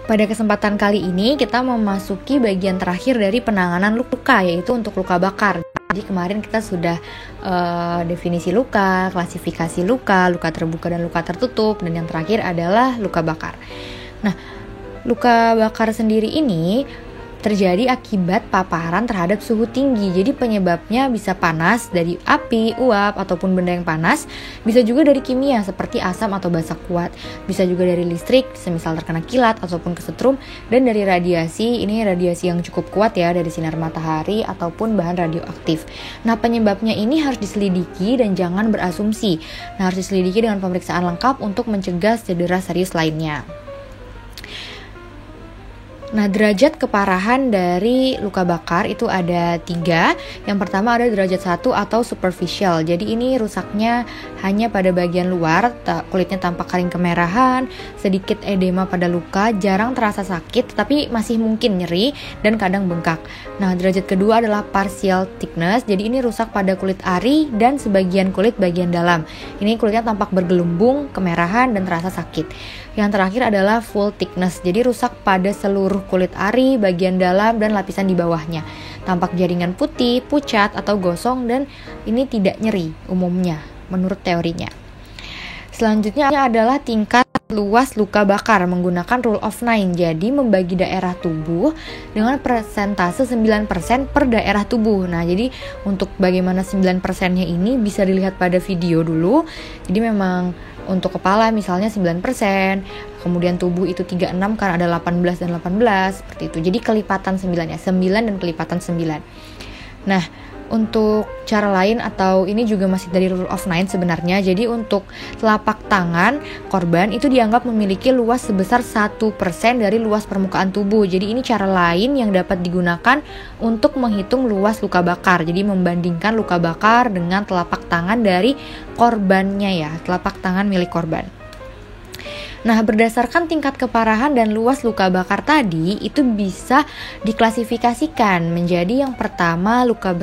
Pada kesempatan kali ini kita memasuki bagian terakhir dari penanganan luka, yaitu untuk luka bakar. Jadi kemarin kita sudah definisi luka, klasifikasi luka, luka terbuka dan luka tertutup, dan yang terakhir adalah luka bakar. Nah, luka bakar sendiri ini terjadi akibat paparan terhadap suhu tinggi. Jadi penyebabnya bisa panas dari api, uap, ataupun benda yang panas. Bisa juga dari kimia seperti asam atau basa kuat. Bisa juga dari listrik, semisal terkena kilat ataupun kesetrum. Dan dari radiasi, ini radiasi yang cukup kuat ya, dari sinar matahari ataupun bahan radioaktif. Nah, penyebabnya ini harus diselidiki dan jangan berasumsi. Nah, harus diselidiki dengan pemeriksaan lengkap untuk mencegah cedera serius lainnya. Nah, derajat keparahan dari luka bakar itu ada 3. Yang pertama ada derajat 1 atau superficial. Jadi ini rusaknya hanya pada bagian luar, kulitnya tampak kering kemerahan, sedikit edema pada luka, jarang terasa sakit, tapi masih mungkin nyeri dan kadang bengkak. Nah, derajat kedua adalah partial thickness. Jadi ini rusak pada kulit ari dan sebagian kulit bagian dalam. Ini kulitnya tampak bergelembung, kemerahan, dan terasa sakit. Yang terakhir adalah full thickness, jadi rusak pada seluruh kulit ari, bagian dalam, dan lapisan di bawahnya. Tampak jaringan putih, pucat, atau gosong, dan ini tidak nyeri umumnya, menurut teorinya. Selanjutnya adalah tingkat luas luka bakar menggunakan rule of 9. Jadi membagi daerah tubuh dengan persentase 9% per daerah tubuh. Nah, jadi untuk bagaimana 9%-nya ini bisa dilihat pada video dulu. Jadi memang untuk kepala misalnya 9%, kemudian tubuh itu 36 karena ada 18 dan 18, seperti itu. Jadi kelipatan 9 ya, 9 dan kelipatan 9. Nah, untuk cara lain atau ini juga masih dari rule of 9 sebenarnya. Jadi untuk telapak tangan korban itu dianggap memiliki luas sebesar 1% dari luas permukaan tubuh. Jadi ini cara lain yang dapat digunakan untuk menghitung luas luka bakar. Jadi membandingkan luka bakar dengan telapak tangan dari korbannya ya, telapak tangan milik korban. Nah, berdasarkan tingkat keparahan dan luas luka bakar tadi, itu bisa diklasifikasikan menjadi yang pertama luka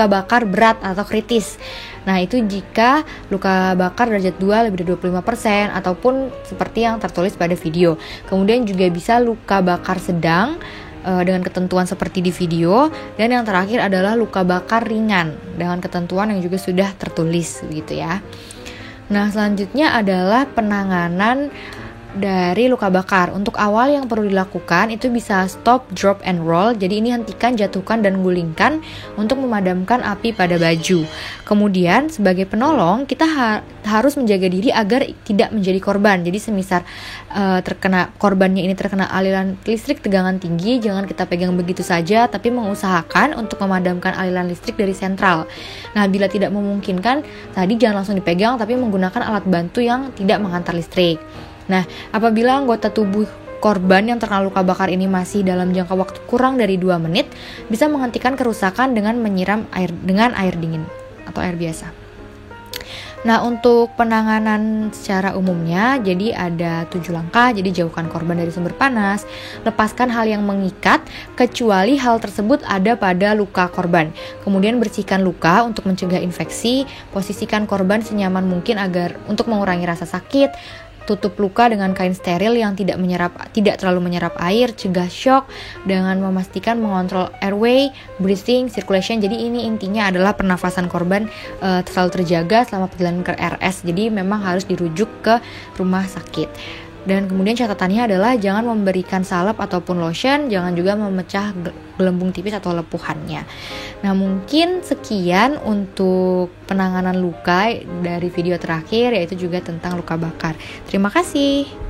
bakar berat atau kritis. Nah, itu jika luka bakar derajat 2 lebih dari 25% ataupun seperti yang tertulis pada video. Kemudian juga bisa luka bakar sedang dengan ketentuan seperti di video, dan yang terakhir adalah luka bakar ringan dengan ketentuan yang juga sudah tertulis gitu ya. Nah, selanjutnya adalah penanganan dari luka bakar. Untuk awal yang perlu dilakukan itu bisa stop, drop, and roll. Jadi ini hentikan, jatuhkan, dan gulingkan untuk memadamkan api pada baju. Kemudian sebagai penolong kita harus menjaga diri agar tidak menjadi korban. Jadi semisal korbannya ini terkena aliran listrik tegangan tinggi, jangan kita pegang begitu saja, tapi mengusahakan untuk memadamkan aliran listrik dari sentral. Nah, bila tidak memungkinkan, tadi jangan langsung dipegang, tapi menggunakan alat bantu yang tidak menghantar listrik. Nah, apabila anggota tubuh korban yang terkena luka bakar ini masih dalam jangka waktu kurang dari 2 menit, bisa menghentikan kerusakan dengan menyiram dengan air dingin atau air biasa. Nah, untuk penanganan secara umumnya, jadi ada 7 langkah. Jadi jauhkan korban dari sumber panas, lepaskan hal yang mengikat, kecuali hal tersebut ada pada luka korban. Kemudian bersihkan luka untuk mencegah infeksi, posisikan korban senyaman mungkin agar untuk mengurangi rasa sakit. Tutup luka dengan kain steril yang tidak terlalu menyerap air, cegah shock dengan memastikan mengontrol airway, breathing, circulation. Jadi ini intinya adalah pernafasan korban selalu terjaga selama perjalanan ke RS. Jadi memang harus dirujuk ke rumah sakit. Dan kemudian catatannya adalah jangan memberikan salep ataupun lotion, jangan juga memecah gelembung tipis atau lepuhannya. Nah, mungkin sekian untuk penanganan luka dari video terakhir, yaitu juga tentang luka bakar. Terima kasih.